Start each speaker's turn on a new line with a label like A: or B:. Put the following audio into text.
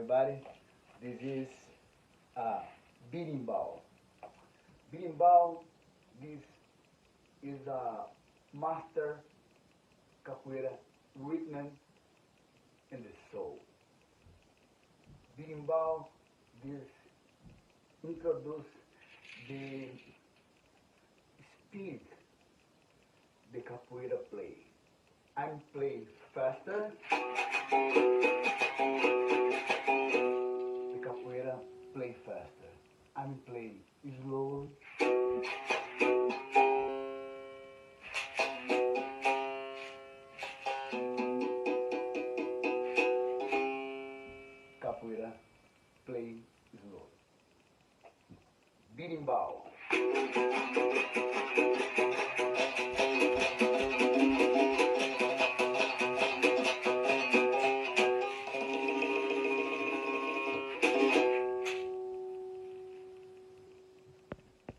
A: everybody. This is uh, Berimbau. Berimbau, this is a master capoeira rhythm in the soul. Berimbau, this introduce the speed the capoeira play. I'm play faster, the capoeira play faster. I'm play slow, capoeira play slow. Berimbau.